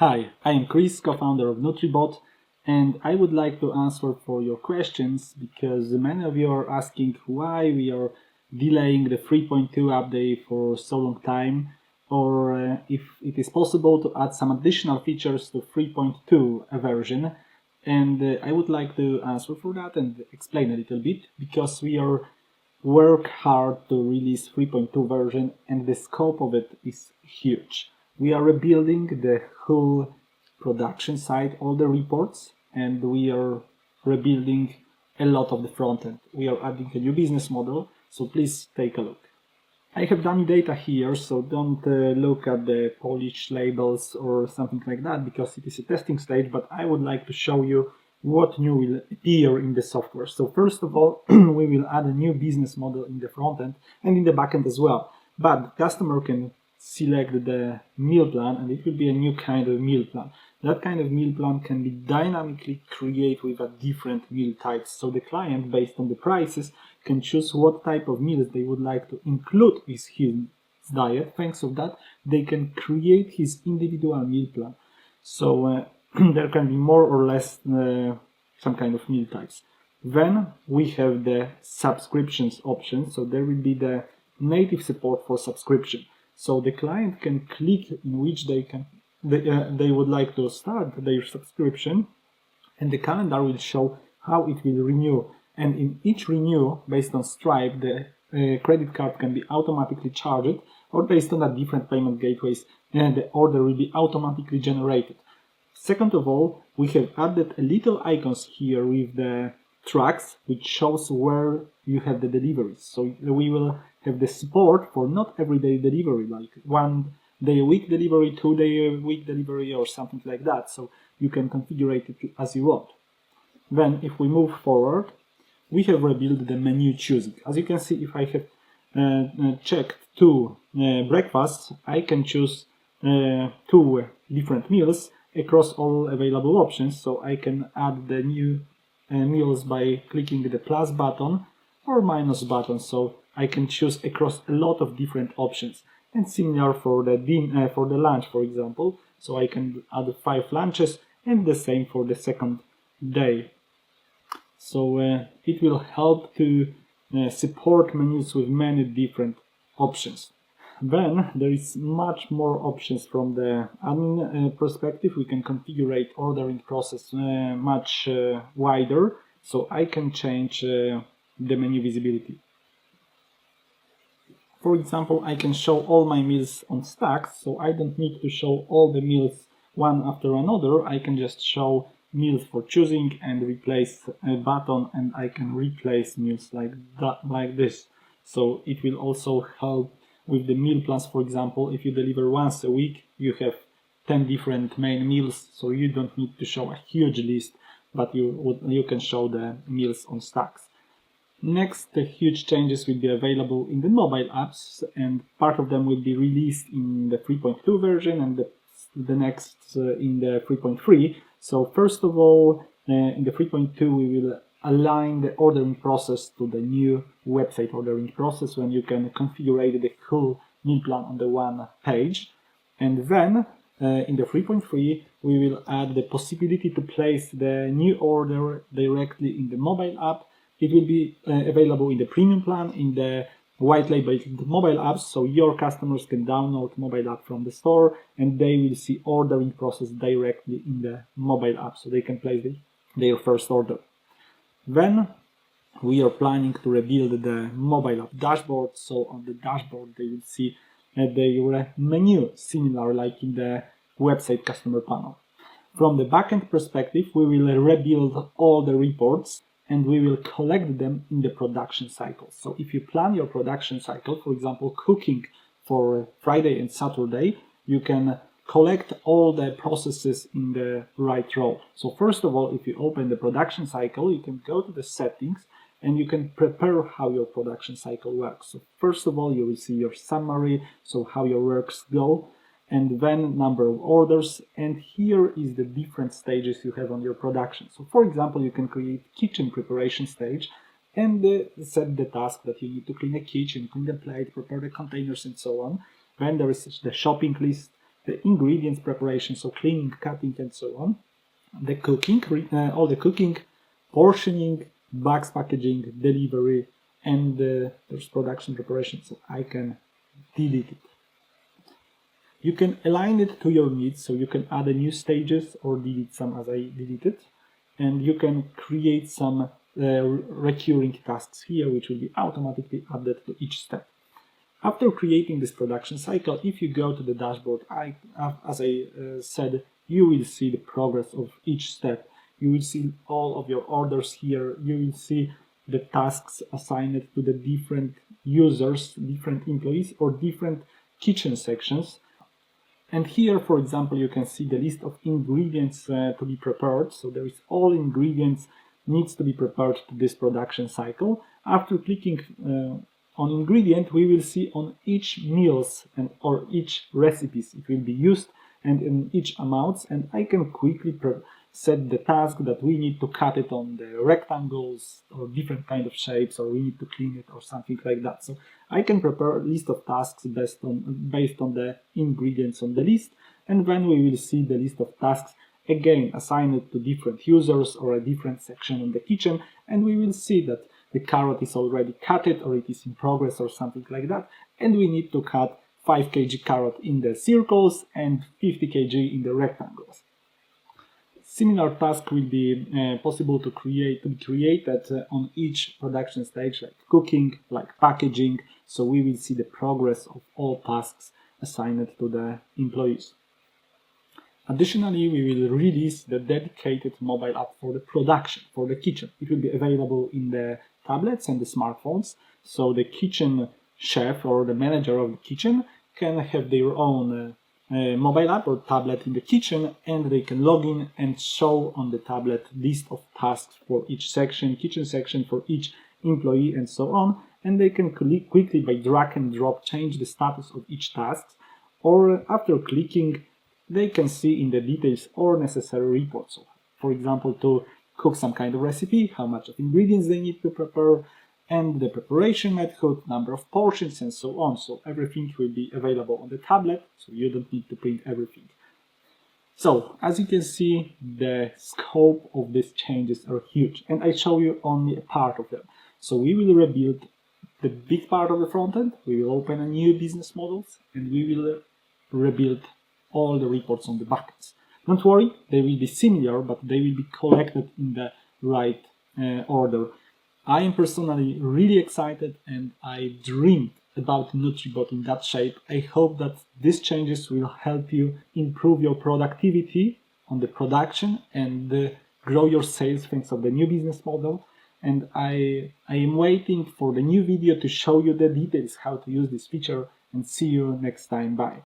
Hi, I am Chris, co-founder of NutriBot, and I would like to answer for your questions because many of you are asking why we are delaying the 3.2 update for so long time, or if it is possible to add some additional features to 3.2 version. And I would like to answer for that and explain a little bit because we are work hard to release 3.2 version and the scope of it is huge. We are rebuilding the whole production side, all the reports, and we are rebuilding a lot of the front end. We are adding a new business model, so please take a look. I have dummy data here, so don't look at the Polish labels or something like that because it is a testing stage, but I would like to show you what new will appear in the software. So first of all, we will add a new business model in the front end and in the back end as well. But the customer can select the meal plan and it will be a new kind of meal plan. That kind of meal plan can be dynamically created with a different meal types. So the client, based on the prices, can choose what type of meals they would like to include with his diet. Thanks to that, they can create his individual meal plan. So there can be more or less some kind of meal types. Then we have the subscriptions option. So there will be the native support for subscription. So the client can click in which they would like to start their subscription, and the calendar will show how it will renew. And in each renew, based on Stripe, the credit card can be automatically charged, or based on the different payment gateways, and the order will be automatically generated. Second of all, we have added a little icons here with the tracks, which shows where you have the deliveries. So we will have the support for not everyday delivery, like 1 day a week delivery, 2 day a week delivery, or something like that. So you can configure it as you want. Then if we move forward, we have rebuilt the menu choosing. As you can see, if I have checked 2 breakfasts, I can choose 2 different meals across all available options. So I can add the new meals by clicking the plus button or minus button. So I can choose across a lot of different options. And similar for the lunch, for example. So I can add 5 lunches, and the same for the second day. So it will help to support menus with many different options. Then there is much more options from the admin perspective. We can configure ordering process much wider. So I can change the menu visibility. For example, I can show all my meals on stacks, so I don't need to show all the meals one after another. I can just show meals for choosing and replace a button, and I can replace meals like that, like this. So it will also help with the meal plans. For example, if you deliver once a week, you have 10 different main meals, so you don't need to show a huge list, but you can show the meals on stacks. Next, the huge changes will be available in the mobile apps, and part of them will be released in the 3.2 version and the next in the 3.3. So first of all, in the 3.2 we will align the ordering process to the new website ordering process, when you can configure the whole meal plan on the one page. And then in the 3.3 we will add the possibility to place the new order directly in the mobile app. It will be available in the premium plan, in the white labeled mobile apps, so your customers can download mobile app from the store and they will see ordering process directly in the mobile app, so they can place their first order. Then we are planning to rebuild the mobile app dashboard, so on the dashboard they will see their menu similar like in the website customer panel. From the backend perspective, we will rebuild all the reports and we will collect them in the production cycle. So if you plan your production cycle, for example, cooking for Friday and Saturday, you can collect all the processes in the right row. So first of all, if you open the production cycle, you can go to the settings and you can prepare how your production cycle works. So first of all, you will see your summary, so how your works go, and then number of orders, and here is the different stages you have on your production. So for example, you can create kitchen preparation stage and set the task that you need to clean a kitchen, clean the plate, prepare the containers and so on. Then there is the shopping list, the ingredients preparation, so cleaning, cutting, and so on, the cooking, all the cooking, portioning, box packaging, delivery, and there's production preparation, so I can delete it. You can align it to your needs, so you can add a new stages or delete some as I deleted, and you can create some recurring tasks here, which will be automatically added to each step. After creating this production cycle, if you go to the dashboard, as I said, you will see the progress of each step. You will see all of your orders here. You will see the tasks assigned to the different users, different employees, or different kitchen sections. And here, for example, you can see the list of ingredients to be prepared. So there is all ingredients needs to be prepared to this production cycle. After clicking on ingredient, we will see on each meals or each recipes it will be used and in each amounts, and I can quickly set the task that we need to cut it on the rectangles or different kind of shapes, or we need to clean it or something like that. So I can prepare a list of tasks based on the ingredients on the list, and then we will see the list of tasks again assigned to different users or a different section in the kitchen, and we will see that the carrot is already cut or it is in progress or something like that, and we need to cut 5 kg carrot in the circles and 50 kg in the rectangles. Similar task will be possible to be created on each production stage, like cooking, like packaging, so we will see the progress of all tasks assigned to the employees. Additionally, we will release the dedicated mobile app for the production, for the kitchen. It will be available in the tablets and the smartphones, so the kitchen chef or the manager of the kitchen can have their own mobile app or tablet in the kitchen, and they can log in and show on the tablet list of tasks for each section, kitchen section for each employee, and so on, and they can quickly by drag and drop change the status of each task, or after clicking they can see in the details or necessary reports. So, for example, to cook some kind of recipe, how much of ingredients they need to prepare, and the preparation method, number of portions, and so on. So everything will be available on the tablet, so you don't need to print everything. So, as you can see, the scope of these changes are huge, and I show you only a part of them. So we will rebuild the big part of the front end, we will open a new business models, and we will rebuild all the reports on the backends. Don't worry, they will be similar, but they will be collected in the right order. I am personally really excited, and I dreamed about NutriBot in that shape. I hope that these changes will help you improve your productivity on the production and grow your sales thanks to the new business model. And I am waiting for the new video to show you the details how to use this feature, and see you next time. Bye.